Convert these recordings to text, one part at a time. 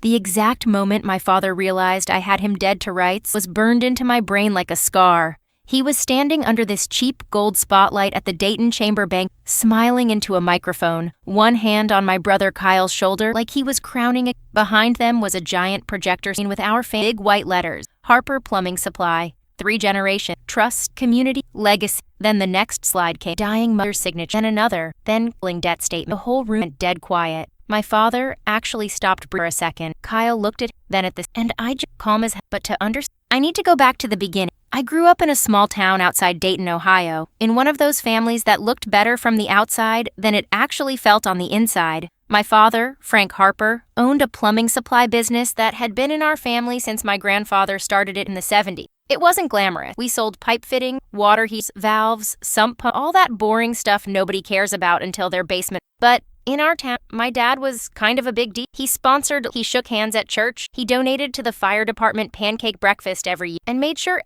The exact moment my father realized I had him dead to rights was burned into my brain like a scar. He was standing under this cheap gold spotlight at the Dayton Chamber Bank, smiling into a microphone, one hand on my brother Kyle's shoulder like he was crowning it. Behind them was a giant projector screen with our big white letters, Harper Plumbing Supply, 3 generation, trust, community, legacy. Then the next slide came, dying mother's signature, then another, then debt statement. The whole room went dead quiet. My father actually stopped for a second. Kyle looked at, then at this, and I just calm as hell. But to understand, I need to go back to the beginning. I grew up in a small town outside Dayton, Ohio, in one of those families that looked better from the outside than it actually felt on the inside. My father, Frank Harper, owned a plumbing supply business that had been in our family since my grandfather started it in the 70s. It wasn't glamorous. We sold pipe fitting, water heaters, valves, sump pump, all that boring stuff nobody cares about until their basement. But in our town, my dad was kind of a big deal. He shook hands at church, he donated to the fire department pancake breakfast every year, and made sure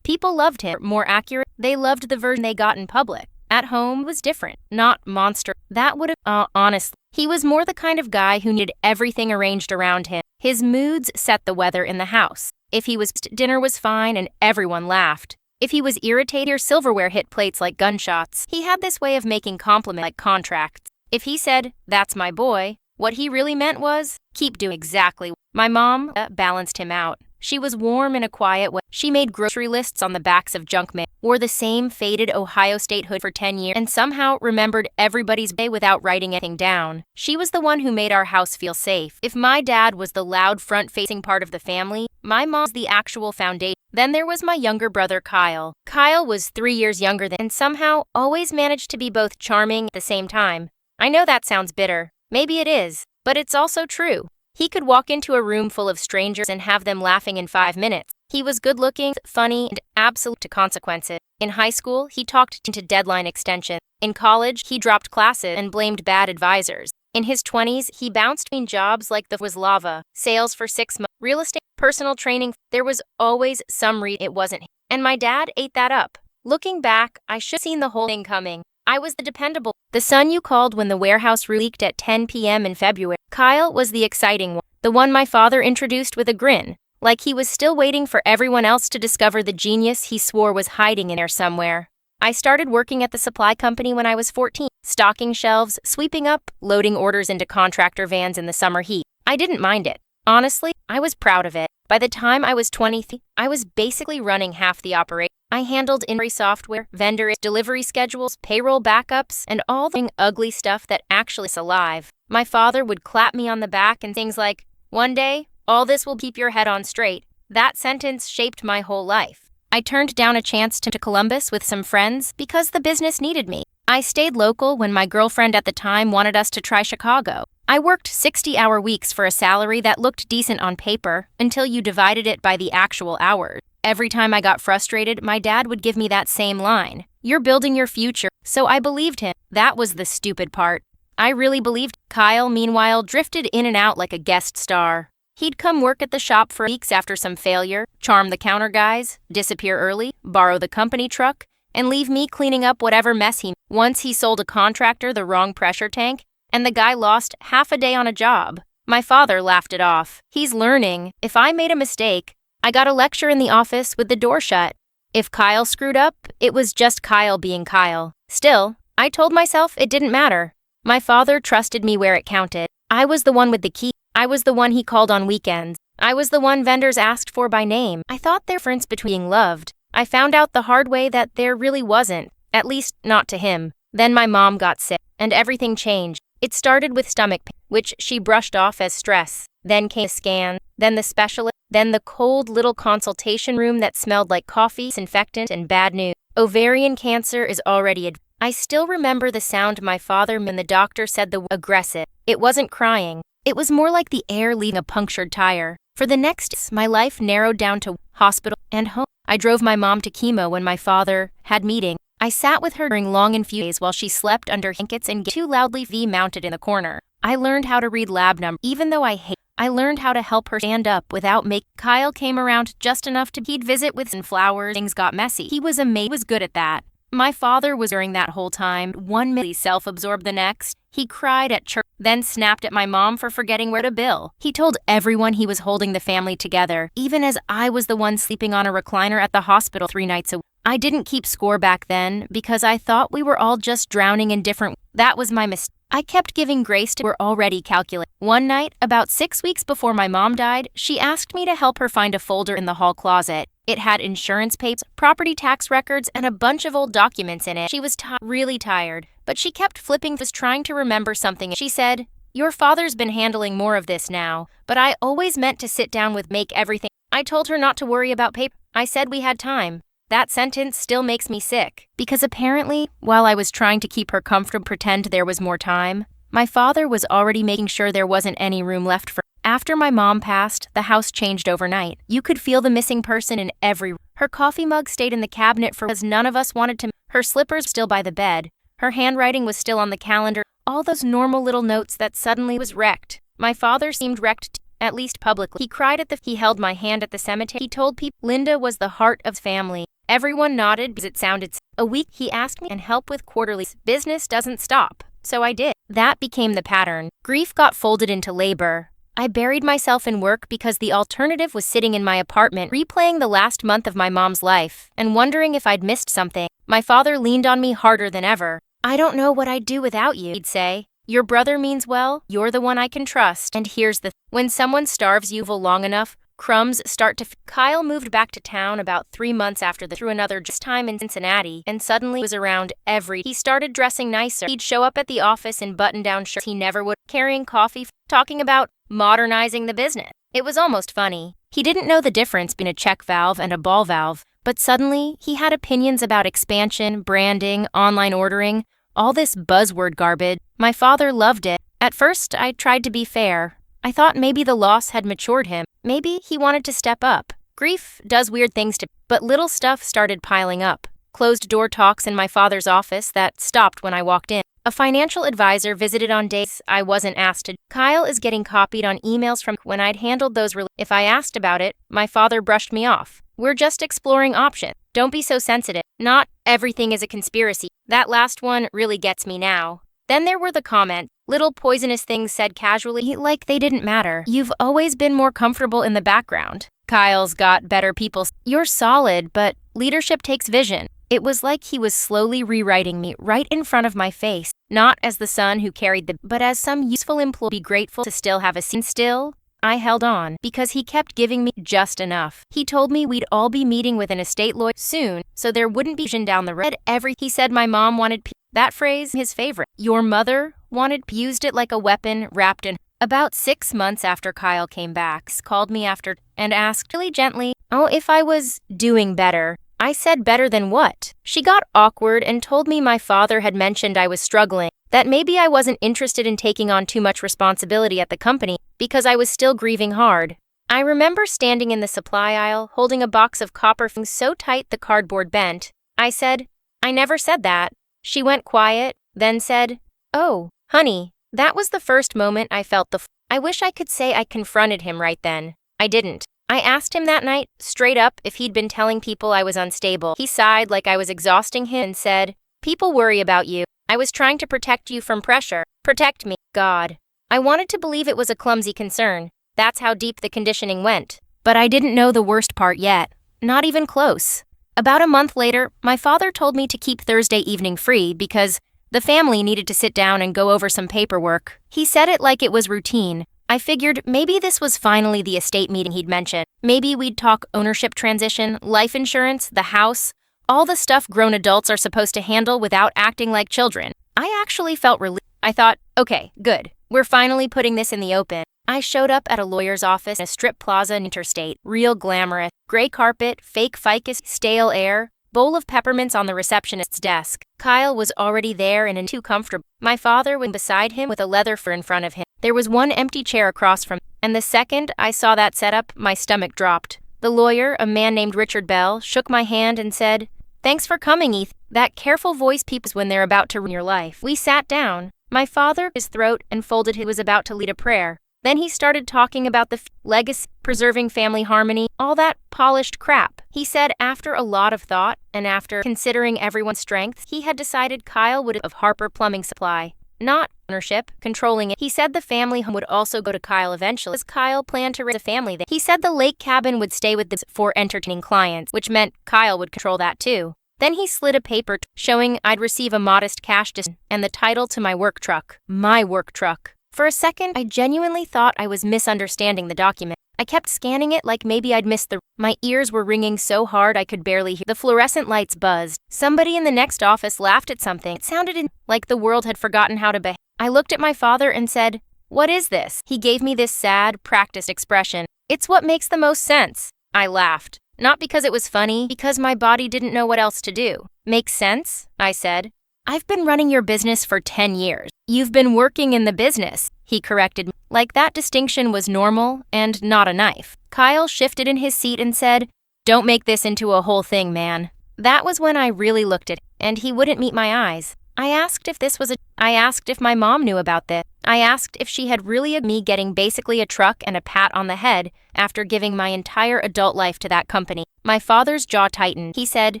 people loved him. More accurate, they loved the version they got in public. At home was different, not monster. That would have, honestly, he was more the kind of guy who needed everything arranged around him. His moods set the weather in the house. If he was dinner was fine and everyone laughed. If he was irritated or silverware hit plates like gunshots, he had this way of making compliments like contracts. If he said, "That's my boy," what he really meant was, keep doing exactly. My mom balanced him out. She was warm in a quiet way. She made grocery lists on the backs of junk mail, wore the same faded Ohio State hood for 10 years, and somehow remembered everybody's day without writing anything down. She was the one who made our house feel safe. If my dad was the loud front-facing part of the family, my mom was the actual foundation. Then there was my younger brother Kyle. Kyle was 3 years younger than and somehow always managed to be both charming at the same time. I know that sounds bitter. Maybe it is, but it's also true. He could walk into a room full of strangers and have them laughing in 5 minutes. He was good-looking, funny, and absolute to consequences. In high school, he talked into deadline extension. In college, he dropped classes and blamed bad advisors. In his 20s, he bounced between jobs like the was lava, sales for 6 months, real estate, personal training. There was always some reason it wasn't him. And my dad ate that up. Looking back, I should have seen the whole thing coming. I was the dependable, the son you called when the warehouse leaked at 10 p.m. in February. Kyle was the exciting one, the one my father introduced with a grin, like he was still waiting for everyone else to discover the genius he swore was hiding in there somewhere. I started working at the supply company when I was 14, stocking shelves, sweeping up, loading orders into contractor vans in the summer heat. I didn't mind it. Honestly, I was proud of it. By the time I was 23, I was basically running half the operation. I handled inventory software, vendor delivery schedules, payroll backups, and all the ugly stuff that actually is alive. My father would clap me on the back and things like, "One day, all this will keep your head on straight." That sentence shaped my whole life. I turned down a chance to Columbus with some friends because the business needed me. I stayed local when my girlfriend at the time wanted us to try Chicago. I worked 60-hour weeks for a salary that looked decent on paper until you divided it by the actual hours. Every time I got frustrated, my dad would give me that same line, "You're building your future." So I believed him. That was the stupid part. I really believed. Kyle, meanwhile, drifted in and out like a guest star. He'd come work at the shop for weeks after some failure, charm the counter guys, disappear early, borrow the company truck, and leave me cleaning up whatever mess he made. Once he sold a contractor the wrong pressure tank, and the guy lost half a day on a job. My father laughed it off. He's learning. If I made a mistake, I got a lecture in the office with the door shut. If Kyle screwed up, it was just Kyle being Kyle. Still, I told myself it didn't matter. My father trusted me where it counted. I was the one with the key. I was the one he called on weekends. I was the one vendors asked for by name. I thought there was a difference between being loved. I found out the hard way that there really wasn't, at least not to him. Then my mom got sick, and everything changed. It started with stomach pain, which she brushed off as stress. Then came a scan, then the specialist, then the cold little consultation room that smelled like coffee, disinfectant, and bad news. Ovarian cancer is already advanced. I still remember the sound my father made when the doctor said the word aggressive. It wasn't crying. It was more like the air leaving a punctured tire. For the next, my life narrowed down to hospital and home. I drove my mom to chemo when my father had meeting. I sat with her during long and few days while she slept under blankets and too loudly mounted in the corner. I learned how to read lab numbers, even though I learned how to help her stand up without making. Kyle came around just enough he'd visit with some flowers. Things got messy. He was good at that. My father was during that whole time, one minute self-absorbed the next. He cried at church, then snapped at my mom for forgetting where to bill. He told everyone he was holding the family together, even as I was the one sleeping on a recliner at the hospital 3 nights a week. I didn't keep score back then because I thought we were all just drowning in different. That was my mistake. I kept giving grace to were already calculated. One night, about 6 weeks before my mom died, she asked me to help her find a folder in the hall closet. It had insurance papers, property tax records, and a bunch of old documents in it. She was really tired, but she kept flipping, was trying to remember something. She said, "Your father's been handling more of this now, but I always meant to sit down with make everything." I told her not to worry about paper. I said we had time. That sentence still makes me sick, because apparently, while I was trying to keep her comfortable, pretend there was more time, my father was already making sure there wasn't any room left for. After my mom passed, the house changed overnight. You could feel the missing person in every. Her coffee mug stayed in the cabinet because none of us wanted to. Her slippers still by the bed. Her handwriting was still on the calendar. All those normal little notes that suddenly was wrecked. My father seemed wrecked, at least publicly. He cried at the. He held my hand at the cemetery. He told people Linda was the heart of family. Everyone nodded because it sounded. A week he asked me and help with quarterlies. Business doesn't stop, so I did. That became the pattern. Grief got folded into labor. I buried myself in work because the alternative was sitting in my apartment replaying the last month of my mom's life and wondering if I'd missed something. My father leaned on me harder than ever. "I don't know what I'd do without you," he'd say. "Your brother means well, you're the one I can trust." And here's the when someone starves you long enough, crumbs start to. Kyle moved back to town about 3 months after through another time in Cincinnati, and suddenly was around every. He started dressing nicer. He'd show up at the office in button-down shirts he never would, carrying coffee, talking about modernizing the business. It was almost funny. He didn't know the difference between a check valve and a ball valve, but suddenly he had opinions about expansion, branding, online ordering, all this buzzword garbage. My father loved it. At first, I tried to be fair. I thought maybe the loss had matured him. Maybe he wanted to step up. Grief does weird things to, but little stuff started piling up. Closed-door talks in my father's office that stopped when I walked in. A financial advisor visited on days I wasn't asked to. Kyle is getting copied on emails from when I'd handled those. If I asked about it, my father brushed me off. "We're just exploring options. Don't be so sensitive. Not everything is a conspiracy." That last one really gets me now. Then there were the comments, little poisonous things said casually, like they didn't matter. "You've always been more comfortable in the background. Kyle's got better people. You're solid, but leadership takes vision." It was like he was slowly rewriting me right in front of my face, not as the son who carried the, but as some useful employee. Be grateful to still have a scene. Still, I held on because he kept giving me just enough. He told me we'd all be meeting with an estate lawyer soon, so there wouldn't be down the road. He said my mom wanted that phrase, his favorite. Your mother wanted used it like a weapon wrapped in. About 6 months after Kyle came back, called me after and asked really gently, if I was doing better. I said better than what? She got awkward and told me my father had mentioned I was struggling, that maybe I wasn't interested in taking on too much responsibility at the company because I was still grieving hard. I remember standing in the supply aisle holding a box of copper things so tight the cardboard bent. I said, "I never said that." She went quiet, then said, "Oh, honey." That was the first moment I felt I wish I could say I confronted him right then. I didn't. I asked him that night, straight up, if he'd been telling people I was unstable. He sighed like I was exhausting him and said, "People worry about you. I was trying to protect you from pressure. Protect me." God. I wanted to believe it was a clumsy concern. That's how deep the conditioning went. But I didn't know the worst part yet. Not even close. About a month later, my father told me to keep Thursday evening free because the family needed to sit down and go over some paperwork. He said it like it was routine. I figured maybe this was finally the estate meeting he'd mentioned. Maybe we'd talk ownership transition, life insurance, the house, all the stuff grown adults are supposed to handle without acting like children. I actually felt relieved. I thought, okay, good. We're finally putting this in the open. I showed up at a lawyer's office in a strip plaza in Interstate. Real glamorous. Gray carpet, fake ficus, stale air, bowl of peppermints on the receptionist's desk. Kyle was already there and too comfortable. My father was beside him with a leather fur in front of him. There was one empty chair across from, and the second I saw that setup, my stomach dropped. The lawyer, a man named Richard Bell, shook my hand and said, "Thanks for coming, Eth." That careful voice peeps when they're about to ruin your life. We sat down. My father, his throat, and folded he was about to lead a prayer. Then he started talking about the legacy, preserving family harmony, all that polished crap. He said after a lot of thought and after considering everyone's strengths, he had decided Kyle would have Harper Plumbing Supply. Not ownership, controlling it. He said the family home would also go to Kyle eventually, as Kyle planned to raise a family there. He said the lake cabin would stay with them for entertaining clients, which meant Kyle would control that too. Then he slid a paper showing I'd receive a modest cash and the title to my work truck. My work truck. For a second, I genuinely thought I was misunderstanding the document. I kept scanning it like maybe I'd missed My ears were ringing so hard I could barely hear. The fluorescent lights buzzed. Somebody in the next office laughed at something. It sounded like the world had forgotten how to behave. I looked at my father and said, "What is this?" He gave me this sad, practiced expression. "It's what makes the most sense." I laughed. Not because it was funny, because my body didn't know what else to do. "Makes sense?" I said. "I've been running your business for 10 years. You've been working in the business," he corrected me. Like that distinction was normal and not a knife. Kyle shifted in his seat and said, "Don't make this into a whole thing, man." That was when I really looked at him, and he wouldn't meet my eyes. I asked if my mom knew about this. I asked if she had really me getting basically a truck and a pat on the head after giving my entire adult life to that company. My father's jaw tightened. He said,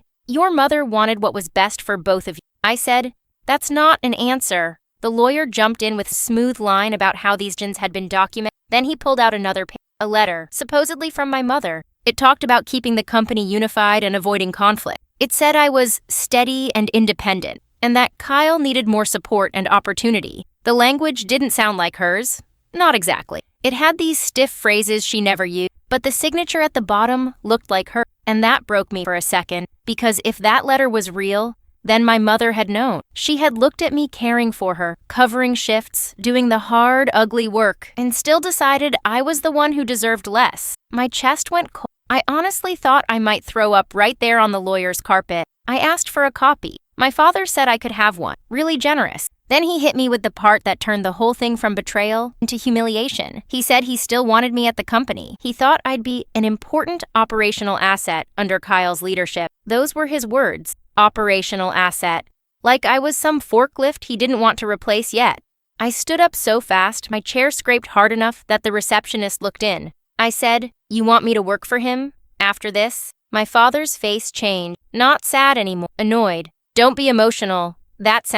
"Your mother wanted what was best for both of you." I said, "That's not an answer." The lawyer jumped in with a smooth line about how these gens had been documented. Then he pulled out a letter, supposedly from my mother. It talked about keeping the company unified and avoiding conflict. It said I was steady and independent, and that Kyle needed more support and opportunity. The language didn't sound like hers. Not exactly. It had these stiff phrases she never used, but the signature at the bottom looked like her, and that broke me for a second, because if that letter was real, then my mother had known. She had looked at me caring for her, covering shifts, doing the hard, ugly work, and still decided I was the one who deserved less. My chest went cold. I honestly thought I might throw up right there on the lawyer's carpet. I asked for a copy. My father said I could have one, really generous. Then he hit me with the part that turned the whole thing from betrayal into humiliation. He said he still wanted me at the company. He thought I'd be an important operational asset under Kyle's leadership. Those were his words. Operational asset. Like I was some forklift he didn't want to replace yet. I stood up so fast, my chair scraped hard enough that the receptionist looked in. I said, "You want me to work for him? After this?" My father's face changed. Not sad anymore. Annoyed. "Don't be emotional." That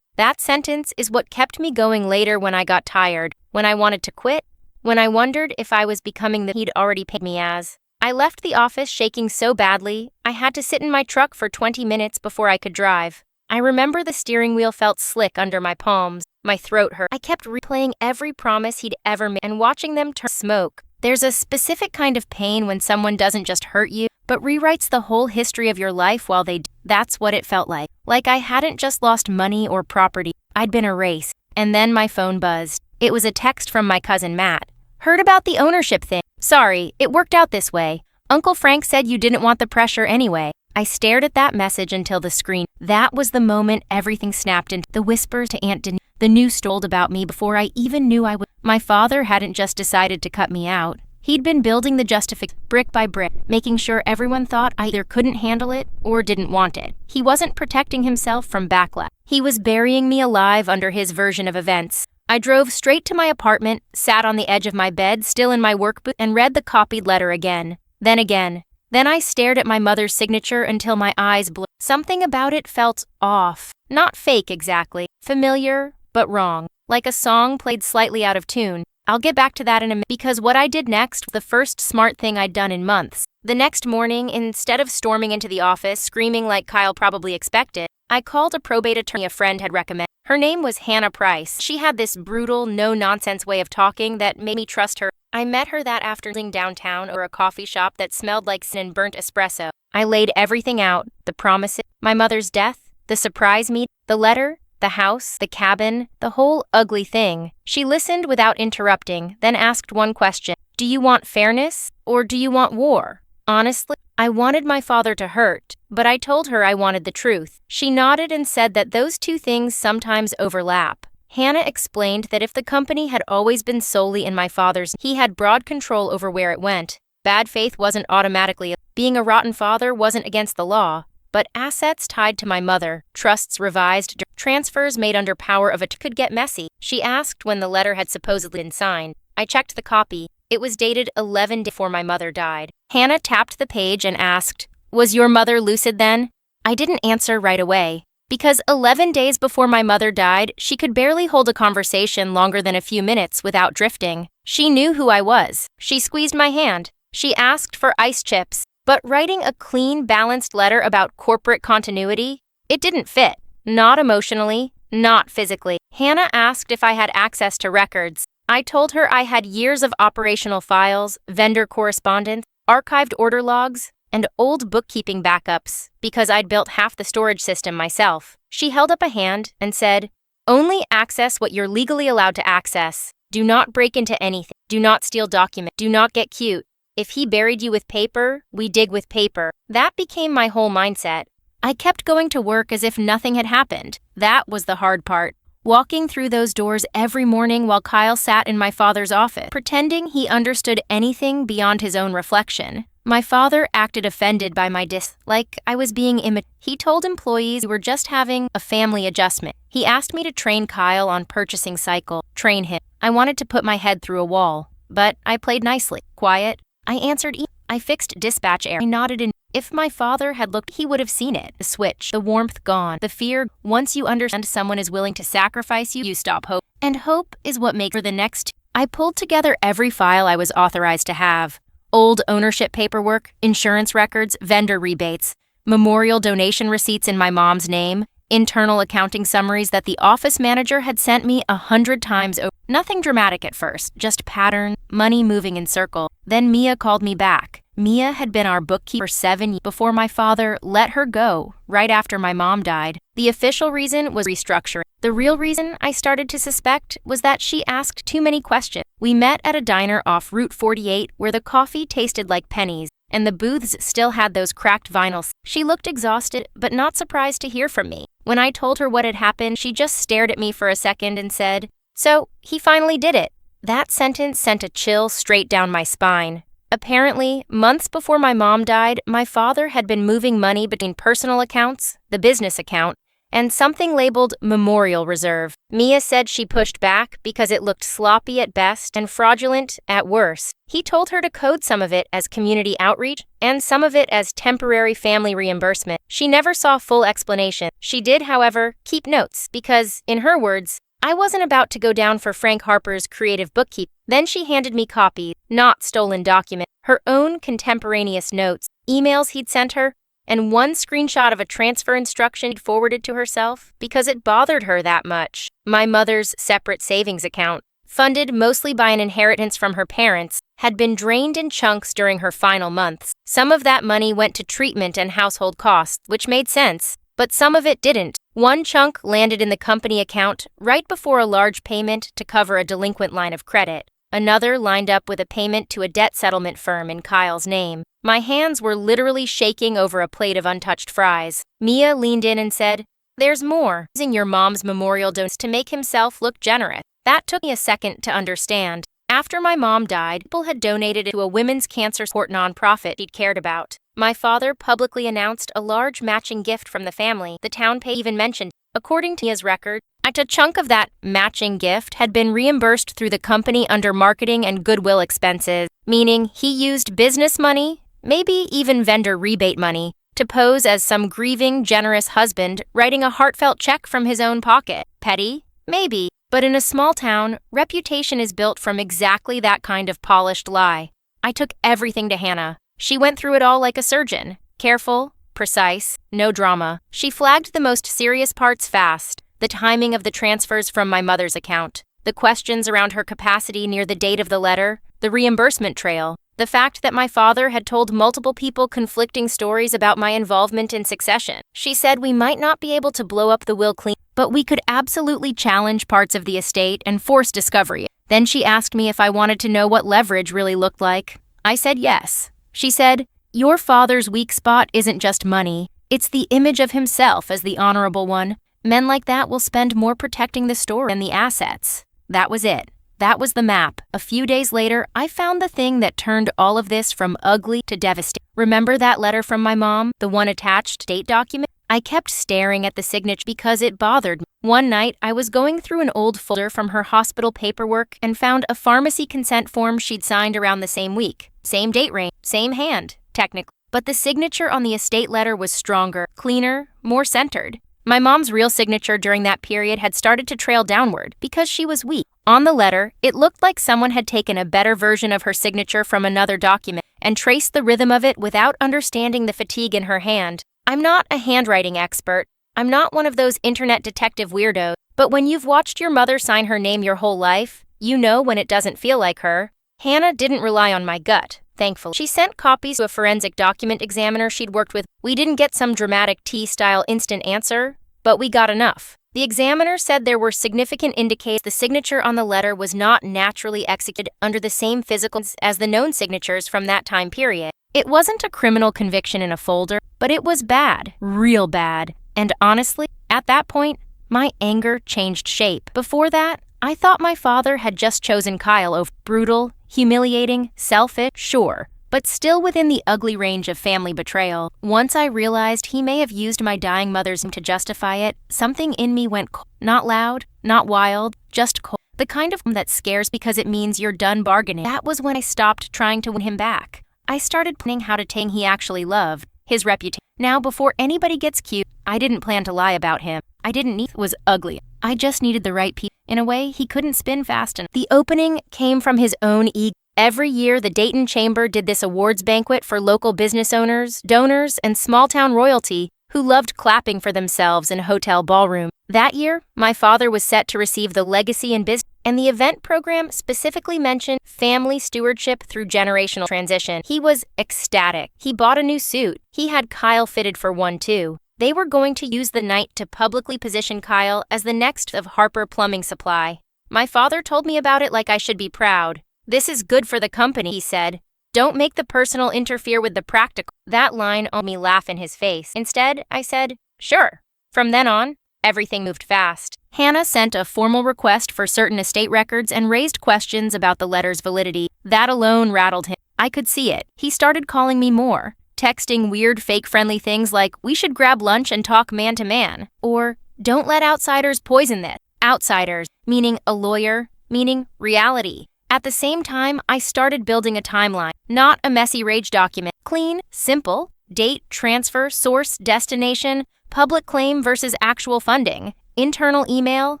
sentence is what kept me going later when I got tired, when I wanted to quit, when I wondered if I was becoming the he'd already paid me as. I left the office shaking so badly, I had to sit in my truck for 20 minutes before I could drive. I remember the steering wheel felt slick under my palms. My throat hurt. I kept replaying every promise he'd ever made and watching them turn to smoke. There's a specific kind of pain when someone doesn't just hurt you, but rewrites the whole history of your life while they do. That's what it felt like. Like I hadn't just lost money or property. I'd been erased. And then my phone buzzed. It was a text from my cousin Matt. "Heard about the ownership thing. Sorry, it worked out this way. Uncle Frank said you didn't want the pressure anyway." I stared at that message until the screen. That was the moment everything snapped into the whispers to Aunt Denise. The news told about me before I even knew I would. My father hadn't just decided to cut me out. He'd been building the justification brick by brick, making sure everyone thought I either couldn't handle it or didn't want it. He wasn't protecting himself from backlash. He was burying me alive under his version of events. I drove straight to my apartment, sat on the edge of my bed, still in my work boot, and read the copied letter again. Then again. Then I stared at my mother's signature until my eyes blurred. Something about it felt off. Not fake exactly. Familiar, but wrong. Like a song played slightly out of tune. I'll get back to that in a minute, because what I did next was the first smart thing I'd done in months. The next morning, instead of storming into the office, screaming like Kyle probably expected, I called a probate attorney a friend had recommended. Her name was Hannah Price. She had this brutal, no-nonsense way of talking that made me trust her. I met her that afternoon downtown or a coffee shop that smelled like sin and burnt espresso. I laid everything out, the promises, my mother's death, the surprise meet, the letter, the house, the cabin, the whole ugly thing. She listened without interrupting, then asked one question. "Do you want fairness, or do you want war?" Honestly, I wanted my father to hurt, but I told her I wanted the truth. She nodded and said that those two things sometimes overlap. Hannah explained that if the company had always been solely in my father's, he had broad control over where it went. Bad faith wasn't automatically. Being a rotten father wasn't against the law. But assets tied to my mother, trusts revised, transfers made under power of it could get messy. She asked when the letter had supposedly been signed. I checked the copy. It was dated 11 days before my mother died. Hannah tapped the page and asked, "Was your mother lucid then?" I didn't answer right away. Because 11 days before my mother died, she could barely hold a conversation longer than a few minutes without drifting. She knew who I was. She squeezed my hand. She asked for ice chips. But writing a clean, balanced letter about corporate continuity, it didn't fit. Not emotionally, not physically. Hannah asked if I had access to records. I told her I had years of operational files, vendor correspondence, archived order logs, and old bookkeeping backups because I'd built half the storage system myself. She held up a hand and said, "Only access what you're legally allowed to access. Do not break into anything. Do not steal documents. Do not get cute. If he buried you with paper, we dig with paper." That became my whole mindset. I kept going to work as if nothing had happened. That was the hard part. Walking through those doors every morning while Kyle sat in my father's office, pretending he understood anything beyond his own reflection. My father acted offended by my like I was being imitated. He told employees we were just having a family adjustment. He asked me to train Kyle on purchasing cycle, train him. I wanted to put my head through a wall, but I played nicely, quiet. I answered I fixed dispatch error. I nodded in. If my father had looked, he would have seen it. The switch, the warmth gone, the fear. Once you understand someone is willing to sacrifice you, you stop hope. And hope is what makes for the next. I pulled together every file I was authorized to have. Old ownership paperwork, insurance records, vendor rebates, memorial donation receipts in my mom's name, internal accounting summaries that the office manager had sent me 100 times over. Nothing dramatic at first, just pattern, money moving in circle. Then Mia called me back. Mia had been our bookkeeper for 7 years before my father let her go, right after my mom died. The official reason was restructuring. The real reason I started to suspect was that she asked too many questions. We met at a diner off Route 48 where the coffee tasted like pennies, and the booths still had those cracked vinyls. She looked exhausted, but not surprised to hear from me. When I told her what had happened, she just stared at me for a second and said, "So, he finally did it." That sentence sent a chill straight down my spine. Apparently, months before my mom died, my father had been moving money between personal accounts, the business account, and something labeled Memorial Reserve. Mia said she pushed back because it looked sloppy at best and fraudulent at worst. He told her to code some of it as community outreach and some of it as temporary family reimbursement. She never saw full explanation. She did, however, keep notes because, in her words, I wasn't about to go down for Frank Harper's creative bookkeeping. Then she handed me copies, not stolen documents, her own contemporaneous notes, emails he'd sent her, and one screenshot of a transfer instruction he'd forwarded to herself because it bothered her that much. My mother's separate savings account, funded mostly by an inheritance from her parents, had been drained in chunks during her final months. Some of that money went to treatment and household costs, which made sense, but some of it didn't. One chunk landed in the company account right before a large payment to cover a delinquent line of credit. Another lined up with a payment to a debt settlement firm in Kyle's name. My hands were literally shaking over a plate of untouched fries. Mia leaned in and said, "There's more. Using your mom's memorial donation to make himself look generous." That took me a second to understand. After my mom died, people had donated it to a women's cancer support nonprofit he'd cared about. My father publicly announced a large matching gift from the family. The town pay even mentioned. According to Mia's record, a chunk of that matching gift had been reimbursed through the company under marketing and goodwill expenses, meaning he used business money, maybe even vendor rebate money, to pose as some grieving, generous husband writing a heartfelt check from his own pocket. Petty? Maybe. But in a small town, reputation is built from exactly that kind of polished lie. I took everything to Hannah. She went through it all like a surgeon. Careful, precise, no drama. She flagged the most serious parts fast. The timing of the transfers from my mother's account, the questions around her capacity near the date of the letter, the reimbursement trail, the fact that my father had told multiple people conflicting stories about my involvement in succession. She said we might not be able to blow up the will clean, but we could absolutely challenge parts of the estate and force discovery. Then she asked me if I wanted to know what leverage really looked like. I said yes. She said, "Your father's weak spot isn't just money. It's the image of himself as the honorable one. Men like that will spend more protecting the store than the assets." That was it. That was the map. A few days later, I found the thing that turned all of this from ugly to devastating. Remember that letter from my mom, the one attached date document? I kept staring at the signature because it bothered me. One night, I was going through an old folder from her hospital paperwork and found a pharmacy consent form she'd signed around the same week. Same date range, same hand, technically. But the signature on the estate letter was stronger, cleaner, more centered. My mom's real signature during that period had started to trail downward because she was weak. On the letter, it looked like someone had taken a better version of her signature from another document and traced the rhythm of it without understanding the fatigue in her hand. I'm not a handwriting expert. I'm not one of those internet detective weirdos. But when you've watched your mother sign her name your whole life, you know when it doesn't feel like her. Hannah didn't rely on my gut, thankfully. She sent copies to a forensic document examiner she'd worked with. We didn't get some dramatic T-style instant answer, but we got enough. The examiner said there were significant indicators the signature on the letter was not naturally executed under the same physicals as the known signatures from that time period. It wasn't a criminal conviction in a folder, but it was bad, real bad. And honestly, at that point, my anger changed shape. Before that, I thought my father had just chosen Kyle over brutal, humiliating, selfish, sure, but still within the ugly range of family betrayal. Once I realized he may have used my dying mother's name to justify it, something in me went cold. Not loud, not wild, just cold. The kind of that scares because it means you're done bargaining. That was when I stopped trying to win him back. I started planning how to take he actually loved, his reputation. Now, before anybody gets cute, I didn't plan to lie about him. I didn't need was ugly. I just needed the right people. In a way, he couldn't spin fast enough. The opening came from his own ego. Every year, the Dayton Chamber did this awards banquet for local business owners, donors, and small-town royalty who loved clapping for themselves in a hotel ballroom. That year, my father was set to receive the Legacy in Business, and the event program specifically mentioned family stewardship through generational transition. He was ecstatic. He bought a new suit. He had Kyle fitted for one too. They were going to use the night to publicly position Kyle as the next of Harper Plumbing Supply. My father told me about it like I should be proud. "This is good for the company," he said. "Don't make the personal interfere with the practical." That line made me laugh in his face. Instead, I said, "Sure." From then on, everything moved fast. Hannah sent a formal request for certain estate records and raised questions about the letter's validity. That alone rattled him. I could see it. He started calling me more, texting weird fake-friendly things like, "We should grab lunch and talk man-to-man," or "Don't let outsiders poison this." Outsiders, meaning a lawyer, meaning reality. At the same time, I started building a timeline, not a messy rage document. Clean, simple, date, transfer, source, destination, public claim versus actual funding, internal email,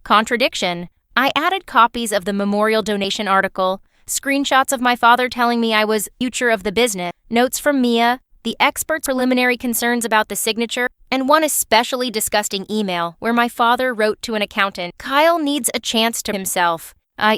contradiction. I added copies of the memorial donation article, screenshots of my father telling me I was future of the business, notes from Mia, the expert's preliminary concerns about the signature, and one especially disgusting email where my father wrote to an accountant, "Kyle needs a chance to himself.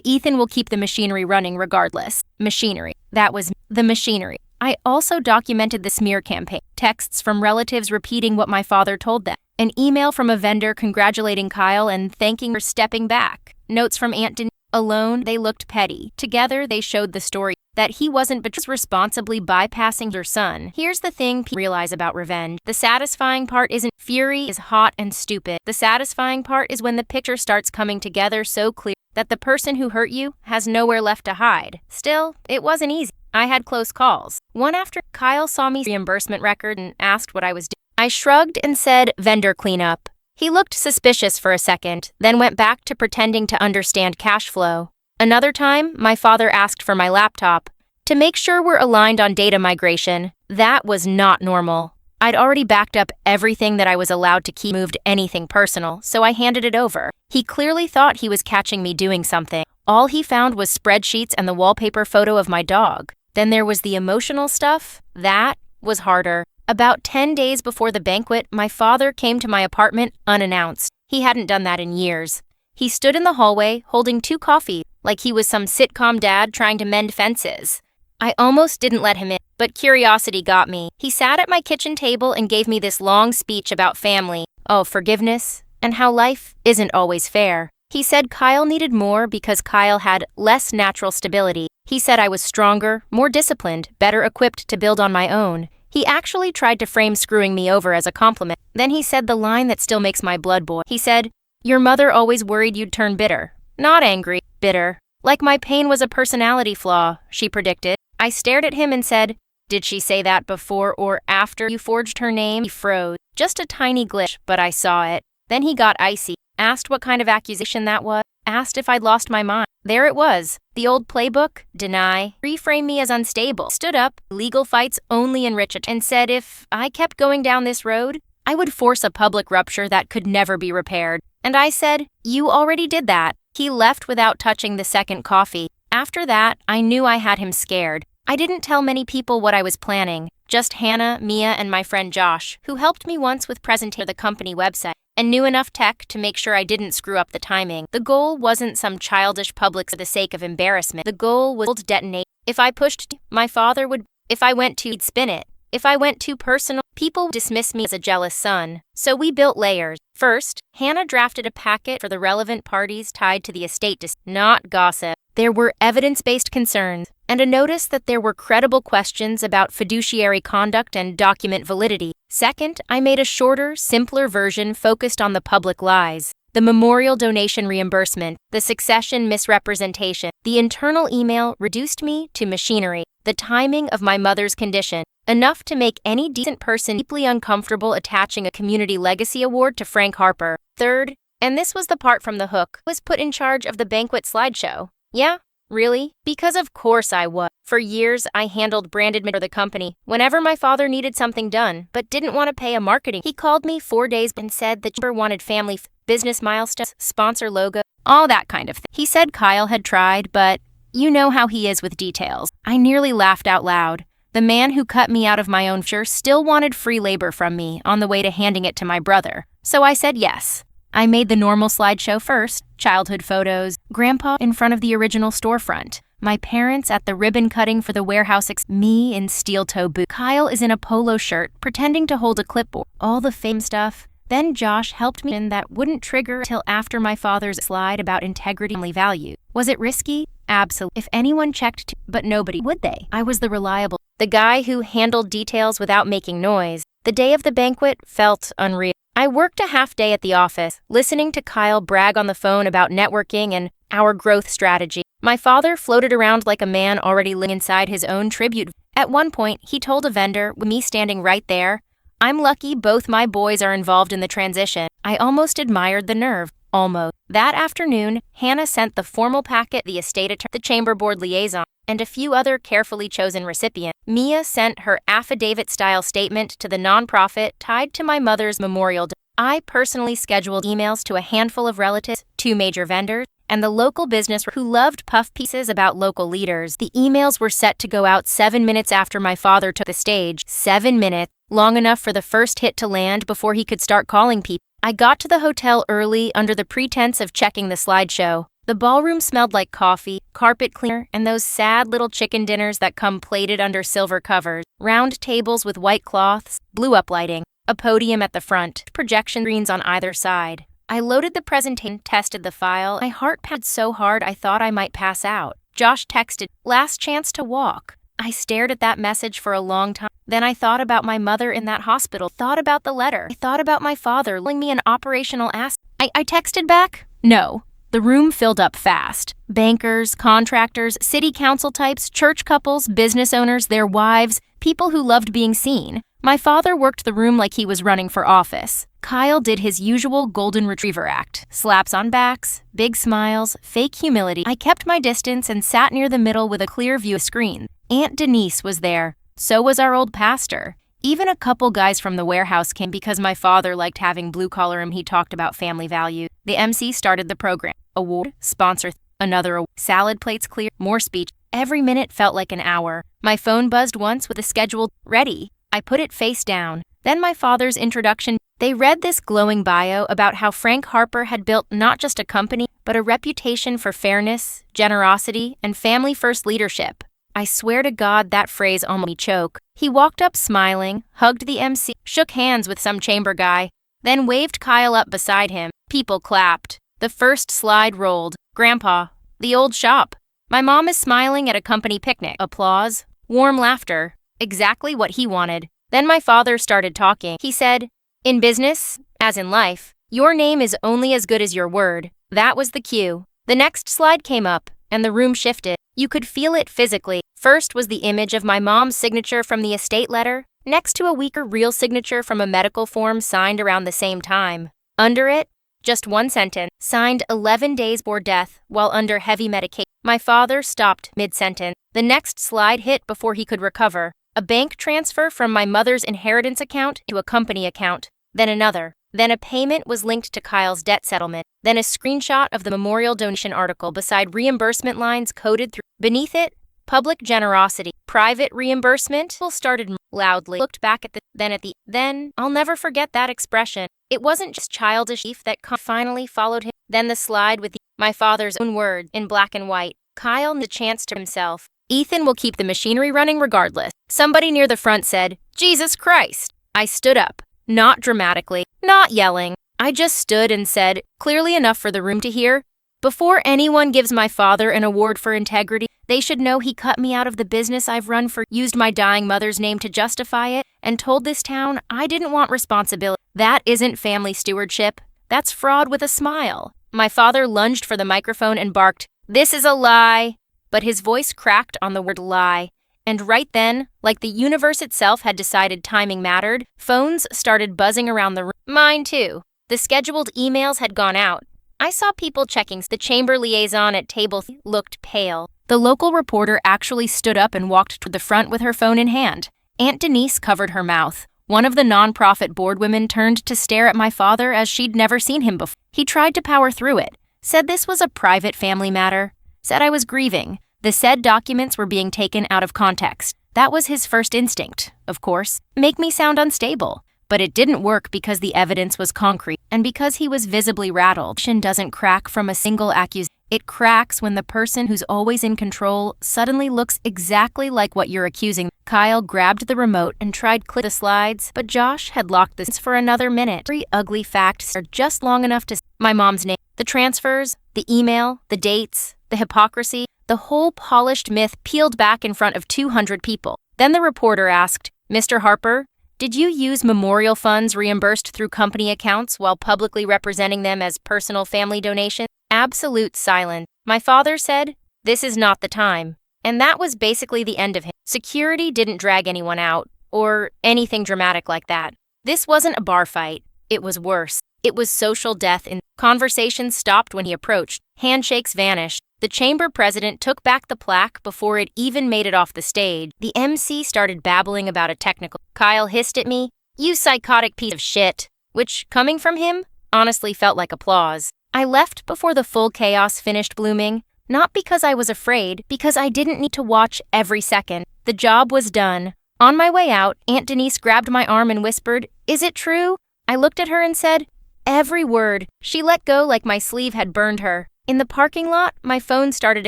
Ethan will keep the machinery running regardless." Machinery. That was the machinery. I also documented the smear campaign, texts from relatives repeating what my father told them, an email from a vendor congratulating Kyle and thanking her for stepping back, notes from Aunt Denise. Alone, they looked petty. Together, they showed the story that he wasn't but just responsibly bypassing her son. Here's the thing people realize about revenge. The satisfying part isn't fury is hot and stupid. The satisfying part is when the picture starts coming together so clear that the person who hurt you has nowhere left to hide. Still, it wasn't easy. I had close calls. One after, Kyle saw me reimbursement record and asked what I was doing. I shrugged and said, "Vendor cleanup." He looked suspicious for a second, then went back to pretending to understand cash flow. Another time, my father asked for my laptop to make sure we're aligned on data migration. That was not normal. I'd already backed up everything that I was allowed to keep, moved anything personal, so I handed it over. He clearly thought he was catching me doing something. All he found was spreadsheets and the wallpaper photo of my dog. Then there was the emotional stuff. That was harder. About 10 days before the banquet, my father came to my apartment unannounced. He hadn't done that in years. He stood in the hallway holding 2 coffees, like he was some sitcom dad trying to mend fences. I almost didn't let him in, but curiosity got me. He sat at my kitchen table and gave me this long speech about family, forgiveness, and how life isn't always fair. He said Kyle needed more because Kyle had less natural stability. He said I was stronger, more disciplined, better equipped to build on my own. He actually tried to frame screwing me over as a compliment. Then he said the line that still makes my blood boil. He said, "Your mother always worried you'd turn bitter." Not angry, bitter. Like my pain was a personality flaw, she predicted. I stared at him and said, Did she say that before or after you forged her name? He froze. Just a tiny glitch, but I saw it. Then he got icy. Asked what kind of accusation that was. Asked if I'd lost my mind. There it was. The old playbook. Deny. Reframe me as unstable. Stood up. Legal fights only enrich it. And said if I kept going down this road, I would force a public rupture that could never be repaired. And I said, you already did that. He left without touching the second coffee. After that, I knew I had him scared. I didn't tell many people what I was planning. Just Hannah, Mia, and my friend Josh, who helped me once with presenting the company website and knew enough tech to make sure I didn't screw up the timing. The goal wasn't some childish public for the sake of embarrassment. The goal was to detonate. If I pushed, my father would. If I went too, he'd spin it. If I went too personal, people would dismiss me as a jealous son. So we built layers. First, Hannah drafted a packet for the relevant parties tied to the estate, not gossip. There were evidence-based concerns, and a notice that there were credible questions about fiduciary conduct and document validity. Second, I made a shorter, simpler version focused on the public lies, the memorial donation reimbursement, the succession misrepresentation. The internal email reduced me to machinery, the timing of my mother's condition, enough to make any decent person deeply uncomfortable attaching a community legacy award to Frank Harper. Third, and this was the part from the hook, was put in charge of the banquet slideshow. Yeah, really? Because of course I was. For years, I handled brand admin for the company. Whenever my father needed something done, but didn't want to pay a marketing, he called me 4 days and said the chamber wanted family business milestones, sponsor logo, all that kind of thing. He said Kyle had tried, but you know how he is with details. I nearly laughed out loud. The man who cut me out of my own future still wanted free labor from me on the way to handing it to my brother. So I said yes. I made the normal slideshow first, childhood photos, Grandpa in front of the original storefront, my parents at the ribbon cutting for the warehouse, me in steel-toe boots. Kyle is in a polo shirt, pretending to hold a clipboard, all the fame stuff. Then Josh helped me in that wouldn't trigger till after my father's slide about integrity and family value. Was it risky? Absolutely. If anyone checked, but nobody, would they? I was the reliable, the guy who handled details without making noise. The day of the banquet felt unreal. I worked a half day at the office, listening to Kyle brag on the phone about networking and our growth strategy. My father floated around like a man already living inside his own tribute. At one point, he told a vendor, with me standing right there, I'm lucky both my boys are involved in the transition. I almost admired the nerve. Almost. That afternoon, Hannah sent the formal packet, the estate attorney, the chamber board liaison, and a few other carefully chosen recipients. Mia sent her affidavit-style statement to the nonprofit tied to my mother's memorial. I personally scheduled emails to a handful of relatives, 2 major vendors, and the local business who loved puff pieces about local leaders. The emails were set to go out 7 minutes after my father took the stage. 7 minutes, long enough for the first hit to land before he could start calling people. I got to the hotel early under the pretense of checking the slideshow. The ballroom smelled like coffee, carpet cleaner, and those sad little chicken dinners that come plated under silver covers. Round tables with white cloths, blue-up lighting, a podium at the front, projection screens on either side. I loaded the presentation, tested the file. My heart pounded so hard I thought I might pass out. Josh texted, last chance to walk. I stared at that message for a long time. Then I thought about my mother in that hospital, thought about the letter. I thought about my father telling me an operational ass. I texted back, no. The room filled up fast. Bankers, contractors, city council types, church couples, business owners, their wives, people who loved being seen. My father worked the room like he was running for office. Kyle did his usual golden retriever act. Slaps on backs, big smiles, fake humility. I kept my distance and sat near the middle with a clear view of screen. Aunt Denise was there. So was our old pastor. Even a couple guys from the warehouse came because my father liked having blue-collar and he talked about family value. The MC started the program. Award, sponsor, another award. Salad plates clear, more speech. Every minute felt like an hour. My phone buzzed once with a scheduled, ready. I put it face down. Then my father's introduction. They read this glowing bio about how Frank Harper had built not just a company, but a reputation for fairness, generosity, and family-first leadership. I swear to God that phrase almost made me choke. He walked up smiling, hugged the MC, shook hands with some chamber guy, then waved Kyle up beside him. People clapped. The first slide rolled. Grandpa. The old shop. My mom is smiling at a company picnic. Applause. Warm laughter. Exactly what he wanted. Then my father started talking. He said, in business, as in life, your name is only as good as your word. That was the cue. The next slide came up, and the room shifted. You could feel it physically. First was the image of my mom's signature from the estate letter, next to a weaker real signature from a medical form signed around the same time. Under it, just one sentence, signed 11 days before death while under heavy medication. My father stopped mid-sentence. The next slide hit before he could recover. A bank transfer from my mother's inheritance account to a company account, then another. Then a payment was linked to Kyle's debt settlement. Then a screenshot of the memorial donation article beside reimbursement lines coded through. Beneath it, public generosity. Private reimbursement started loudly. Looked back at then I'll never forget that expression. It wasn't just childish grief that finally followed him. Then the slide with my father's own words in black and white. Kyle had the chance to himself. Ethan will keep the machinery running regardless. Somebody near the front said, Jesus Christ. I stood up. Not dramatically, not yelling. I just stood and said, clearly enough for the room to hear, before anyone gives my father an award for integrity, they should know he cut me out of the business I've run for, used my dying mother's name to justify it, and told this town I didn't want responsibility. That isn't family stewardship. That's fraud with a smile. My father lunged for the microphone and barked, "This is a lie." But his voice cracked on the word lie. And right then, like the universe itself had decided timing mattered, phones started buzzing around the room. Mine too. The scheduled emails had gone out. I saw people checking. The chamber liaison at table looked pale. The local reporter actually stood up and walked to the front with her phone in hand. Aunt Denise covered her mouth. One of the nonprofit board women turned to stare at my father as she'd never seen him before. He tried to power through it, said this was a private family matter, said I was grieving. The said documents were being taken out of context. That was his first instinct, of course, make me sound unstable. But it didn't work because the evidence was concrete and because he was visibly rattled. Doesn't crack from a single accusation. It cracks when the person who's always in control suddenly looks exactly like what you're accusing. Kyle grabbed the remote and tried to click the slides, but Josh had locked this for another minute. 3 ugly facts are just long enough to my mom's name, the transfers, the email, the dates, the hypocrisy, the whole polished myth peeled back in front of 200 people. Then the reporter asked, Mr. Harper, did you use memorial funds reimbursed through company accounts while publicly representing them as personal family donations? Absolute silence. My father said, this is not the time. And that was basically the end of him. Security didn't drag anyone out, or anything dramatic like that. This wasn't a bar fight. It was worse. It was social death, and conversations stopped when he approached. Handshakes vanished. The chamber president took back the plaque before it even made it off the stage. The MC started babbling about a technical. Kyle hissed at me, "You psychotic piece of shit," which, coming from him, honestly felt like applause. I left before the full chaos finished blooming, not because I was afraid, because I didn't need to watch every second. The job was done. On my way out, Aunt Denise grabbed my arm and whispered, "Is it true?" I looked at her and said, "Every word." She let go like my sleeve had burned her. In the parking lot, my phone started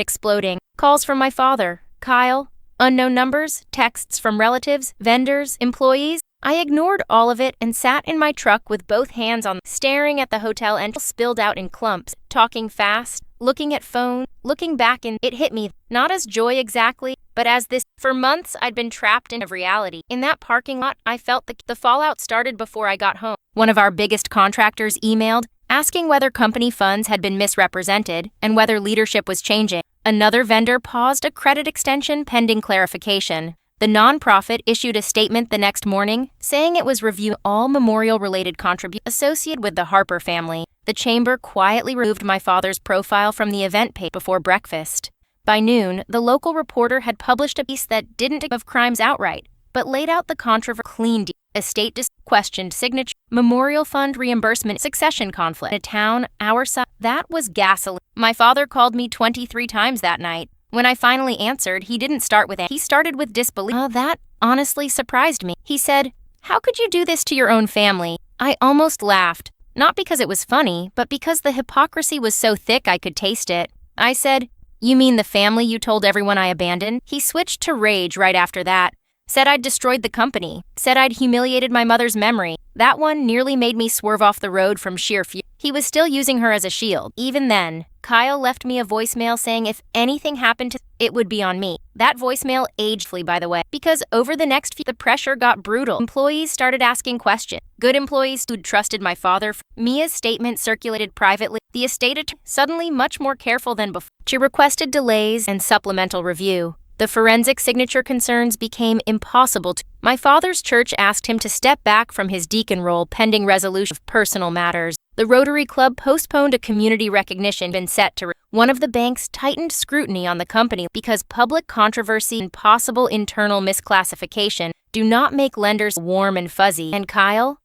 exploding. Calls from my father, Kyle, unknown numbers, texts from relatives, vendors, employees. I ignored all of it and sat in my truck with both hands on, staring at the hotel entrance spilled out in clumps, talking fast, looking at phone, looking back, and it hit me, not as joy exactly, but as this. For months, I'd been trapped in reality. In that parking lot, I felt the fallout started before I got home. One of our biggest contractors emailed, asking whether company funds had been misrepresented and whether leadership was changing. Another vendor paused a credit extension pending clarification. The nonprofit issued a statement the next morning saying it was reviewing all memorial-related contributions associated with the Harper family. The chamber quietly removed my father's profile from the event page before breakfast. By noon, the local reporter had published a piece that didn't of crimes outright, but laid out the controversy clean. Estate questioned signature, memorial fund reimbursement, succession conflict. A town our size. That was gasoline. My father called me 23 times that night. When I finally answered, he didn't start with he started with disbelief. That honestly surprised me. He said, "How could you do this to your own family?" I almost laughed, not because it was funny, but because the hypocrisy was so thick I could taste it. I said, "You mean the family you told everyone I abandoned?" He switched to rage right after that. Said I'd destroyed the company. Said I'd humiliated my mother's memory. That one nearly made me swerve off the road from sheer fury. He was still using her as a shield. Even then, Kyle left me a voicemail saying if anything happened to it would be on me. That voicemail aged by the way, because over the next few the pressure got brutal. Employees started asking questions. Good employees who'd trusted my father. Mia's statement circulated privately. The estate attorney suddenly much more careful than before. She requested delays and supplemental review. The forensic signature concerns became impossible to. My father's church asked him to step back from his deacon role pending resolution of personal matters. The Rotary Club postponed a community recognition been set to. One of the banks tightened scrutiny on the company because public controversy and possible internal misclassification do not make lenders warm and fuzzy. And Kyle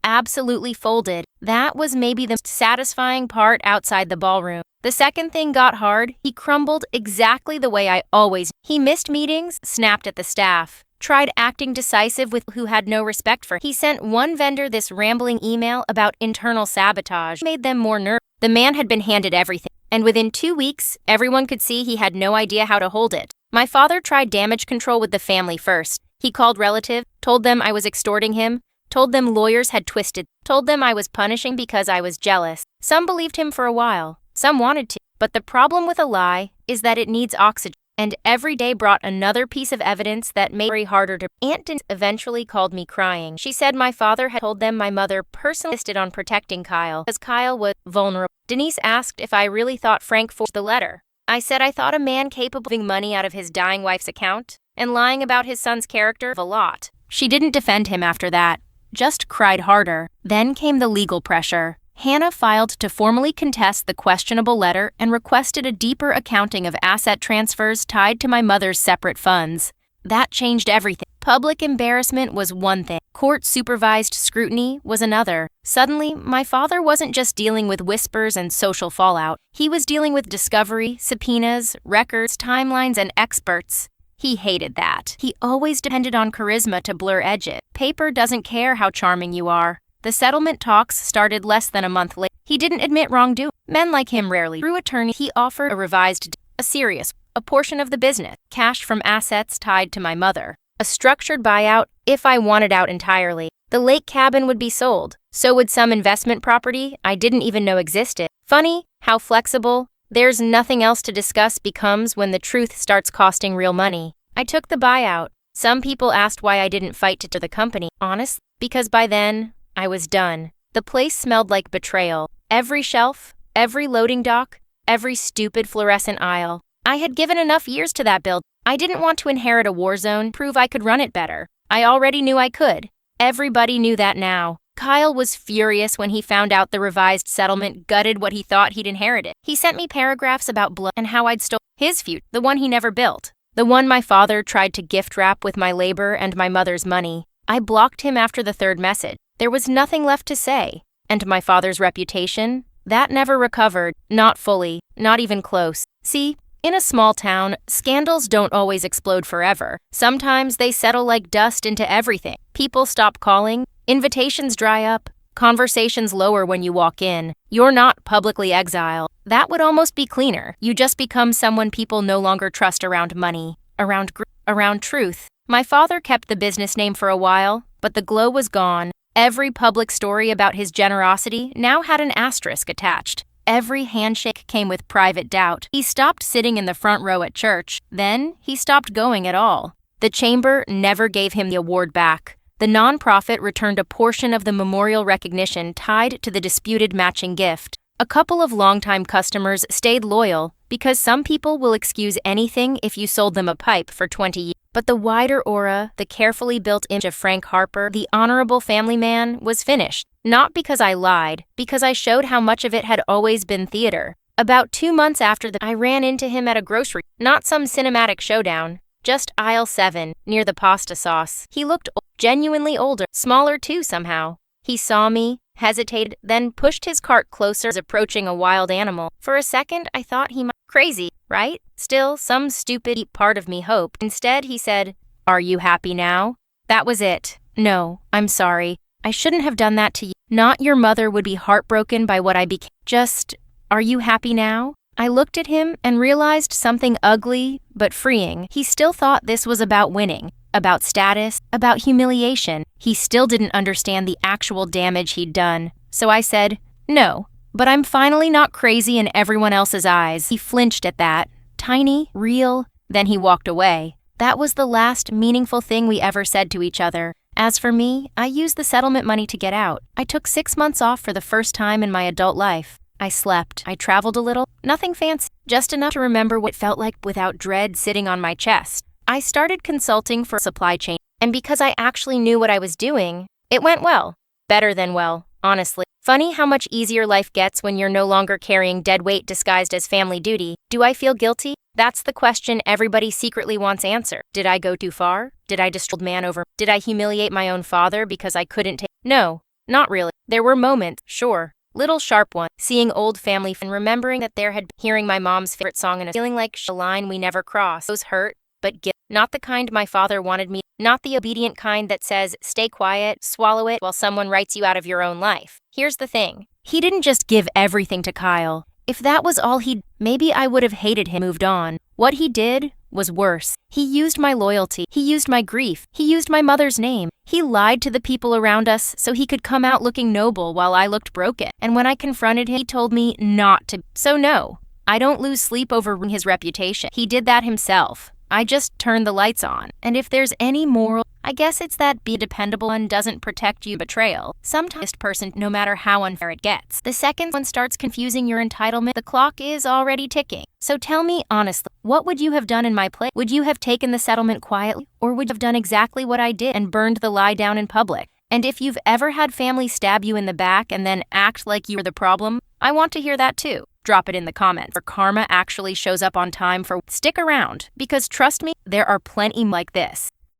absolutely folded. That was maybe the most satisfying part outside the ballroom. The second thing got hard. He crumbled exactly the way I always. He missed meetings, snapped at the staff, tried acting decisive with who had no respect for. He sent one vendor this rambling email about internal sabotage, made them more nervous. The man had been handed everything, and within 2 weeks, everyone could see he had no idea how to hold it. My father tried damage control with the family first. He called relatives, told them I was extorting him, told them lawyers had twisted, told them I was punishing because I was jealous. Some believed him for a while, some wanted to, but the problem with a lie is that it needs oxygen, and every day brought another piece of evidence that made it harder to. Aunt Denise eventually called me crying. She said my father had told them my mother personally insisted on protecting Kyle because Kyle was vulnerable. Denise asked if I really thought Frank forged the letter. I said I thought a man capable of giving money out of his dying wife's account and lying about his son's character a lot. She didn't defend him after that, just cried harder. Then came the legal pressure. Hannah filed to formally contest the questionable letter and requested a deeper accounting of asset transfers tied to my mother's separate funds. That changed everything. Public embarrassment was one thing. Court-supervised scrutiny was another. Suddenly, my father wasn't just dealing with whispers and social fallout. He was dealing with discovery, subpoenas, records, timelines, and experts. He hated that. He always depended on charisma to blur edges. Paper doesn't care how charming you are. The settlement talks started less than a month later. He didn't admit wrongdoing. Men like him rarely. Through attorney, he offered a portion of the business, cash from assets tied to my mother, a structured buyout if I wanted out entirely. The lake cabin would be sold. So would some investment property I didn't even know existed. Funny how flexible there's nothing else to discuss becomes when the truth starts costing real money. I took the buyout. Some people asked why I didn't fight to the company. Honest, because by then, I was done. The place smelled like betrayal. Every shelf, every loading dock, every stupid fluorescent aisle. I had given enough years to that build. I didn't want to inherit a war zone, prove I could run it better. I already knew I could. Everybody knew that now. Kyle was furious when he found out the revised settlement gutted what he thought he'd inherited. He sent me paragraphs about blood and how I'd stolen his future, the one he never built, the one my father tried to gift wrap with my labor and my mother's money. I blocked him after the third message. There was nothing left to say. And my father's reputation? That never recovered, not fully, not even close. See, in a small town, scandals don't always explode forever. Sometimes they settle like dust into everything. People stop calling, invitations dry up, conversations lower when you walk in. You're not publicly exiled. That would almost be cleaner. You just become someone people no longer trust around money, around truth. My father kept the business name for a while, but the glow was gone. Every public story about his generosity now had an asterisk attached. Every handshake came with private doubt. He stopped sitting in the front row at church. Then, he stopped going at all. The chamber never gave him the award back. The nonprofit returned a portion of the memorial recognition tied to the disputed matching gift. A couple of longtime customers stayed loyal because some people will excuse anything if you sold them a pipe for 20 years. But the wider aura, the carefully built image of Frank Harper, the honorable family man, was finished. Not because I lied, because I showed how much of it had always been theater. About 2 months after I ran into him at a grocery, not some cinematic showdown, just aisle 7, near the pasta sauce. He looked genuinely older, smaller too somehow. He saw me, hesitated, then pushed his cart closer as approaching a wild animal. For a second, I thought he might be crazy, right? Still, some stupid part of me hoped. Instead, he said, "Are you happy now?" That was it. "No, I'm sorry. I shouldn't have done that to you. Not your mother would be heartbroken by what I became. Just, are you happy now?" I looked at him and realized something ugly but freeing. He still thought this was about winning, about status, about humiliation. He still didn't understand the actual damage he'd done. So I said, "No, but I'm finally not crazy in everyone else's eyes." He flinched at that. Tiny, real. Then he walked away. That was the last meaningful thing we ever said to each other. As for me, I used the settlement money to get out. I took 6 months off for the first time in my adult life. I slept. I traveled a little. Nothing fancy. Just enough to remember what it felt like without dread sitting on my chest. I started consulting for supply chain, and because I actually knew what I was doing, it went well. Better than well, honestly. Funny how much easier life gets when you're no longer carrying dead weight disguised as family duty. Do I feel guilty? That's the question everybody secretly wants answered. Did I go too far? Did I destroy the man over? Did I humiliate my own father because I couldn't take? No, not really. There were moments, sure. Little sharp ones. Seeing old family and remembering that there had been hearing my mom's favorite song and feeling like a line we never crossed. Those hurt, but guilt. Not the kind my father wanted me. Not the obedient kind that says, stay quiet, swallow it while someone writes you out of your own life. Here's the thing. He didn't just give everything to Kyle. If that was all maybe I would have hated him, moved on. What he did was worse. He used my loyalty. He used my grief. He used my mother's name. He lied to the people around us so he could come out looking noble while I looked broken. And when I confronted him, he told me not to. So no, I don't lose sleep over his reputation. He did that himself. I just turned the lights on. And if there's any moral, I guess it's that be dependable and doesn't protect you betrayal. Sometimes person, no matter how unfair it gets. The second one starts confusing your entitlement, the clock is already ticking. So tell me honestly, what would you have done in my place? Would you have taken the settlement quietly? Or would you have done exactly what I did and burned the lie down in public? And if you've ever had family stab you in the back and then act like you were the problem, I want to hear that too. Drop it in the comments. Or karma actually shows up on time for stick around, because trust me, there are plenty like this.